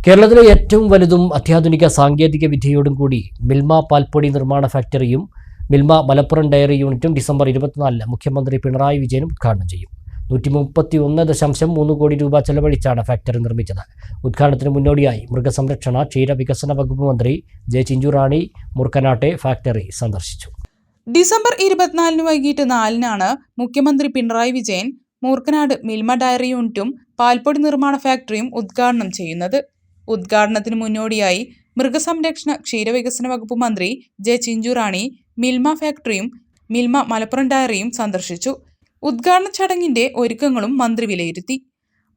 കേരളത്തിലെ ഏറ്റവും വലുതും അത്യാധുനിക സാങ്കേതിക വിദ്യയോടും കൂടി മിൽമ പാൽപ്പൊടി നിർമ്മാണ ഫാക്ടറിയും മിൽമ മലപ്പുറം ഡയറി യൂണിറ്റും ഡിസംബർ 24 മുഖ്യമന്ത്രി പിണറായി വിജയൻ ഉദ്ഘാടനം ചെയ്യും. 131.3 കോടി രൂപ ചെലവഴിച്ചാണ് ഫാക്ടറി നിർമ്മിച്ചത്. ഉദ്ഘാടനത്തിന് മുന്നോടിയായി മൃഗസംരക്ഷണ ക്ഷീരവികസന വകുപ്പ് മന്ത്രി ജെ ചിഞ്ചുറാണി മൂർക്കനാട്ടെ ഫാക്ടറി സന്ദർശിച്ചു. ഡിസംബർ 24 വൈകിട്ട് 4 മുഖ്യമന്ത്രി പിണറായി വിജയൻ മൂർക്കനാട് മിൽമ ഡയറി യൂണിറ്റും പാൽപ്പൊടി നിർമ്മാണ ഫാക്ടറിയും ഉദ്ഘാടനം ചെയ്യുന്നത്. ഉദ്ഘാടനത്തിന് മുന്നോടിയായി മൃഗസംരക്ഷണ ക്ഷീരവികസന വകുപ്പ് മന്ത്രി ജെ ചിഞ്ചുറാണി മിൽമ ഫാക്ടറിയും മിൽമ മലപ്പുറം ഡയറിയും സന്ദർശിച്ചു. ഉദ്ഘാടന ചടങ്ങിന്റെ ഒരുക്കങ്ങളും മന്ത്രി വിലയിരുത്തി.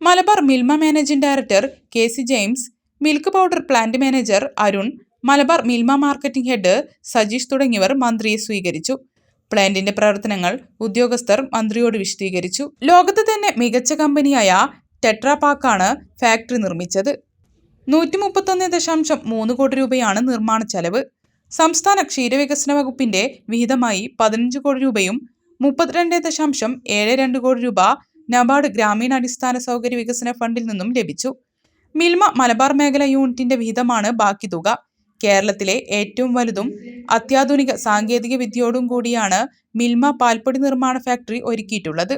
Malabar Milma managing director KC James, milk powder plant manager Arun, Malabar Milma marketing head Sajeesh തുടങ്ങിയവർ മന്ത്രിയെ സ്വീകരിച്ചു. പ്ലാന്റിന്റെ പ്രവർത്തനങ്ങൾ ഉദ്യോഗസ്ഥർ മന്ത്രിയോട് വിശദീകരിച്ചു. ലോകത്ത് തന്നെ മികച്ച കമ്പനിയായ ടെട്രാ പാക്കാണ് ഫാക്ടറി നിർമ്മിച്ചത്. 131.3 കോടി രൂപയാണ് നിർമ്മാണ ചെലവ്. സംസ്ഥാന ക്ഷീരവികസന വകുപ്പിന്റെ വിഹിതമായി 15 കോടി രൂപയും 32.72 കോടി രൂപ നബാർഡ് ഗ്രാമീണ അടിസ്ഥാന സൗകര്യ വികസന ഫണ്ടിൽ നിന്നും ലഭിച്ചു. മിൽമ മലബാർ മേഖല യൂണിറ്റിന്റെ വിഹിതമാണ് ബാക്കി തുക. കേരളത്തിലെ ഏറ്റവും വലുതും അത്യാധുനിക സാങ്കേതിക വിദ്യയോടും കൂടിയാണ് മിൽമ പാൽപ്പൊടി നിർമ്മാണ ഫാക്ടറി ഒരുക്കിയിട്ടുള്ളത്.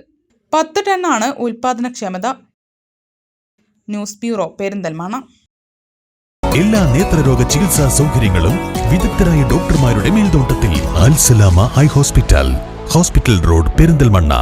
10 ടണ്ണാണ് ഉൽപാദനക്ഷമത. News bureau, Perinthalmanna. എല്ലാ നേത്രരോഗ ചികിത്സാ സൗകര്യങ്ങളും വിദഗ്ധരായ ഡോക്ടർമാരുടെ മേൽനോട്ടത്തിൽ. Al Salama eye hospital, hospital road, Perinthalmanna.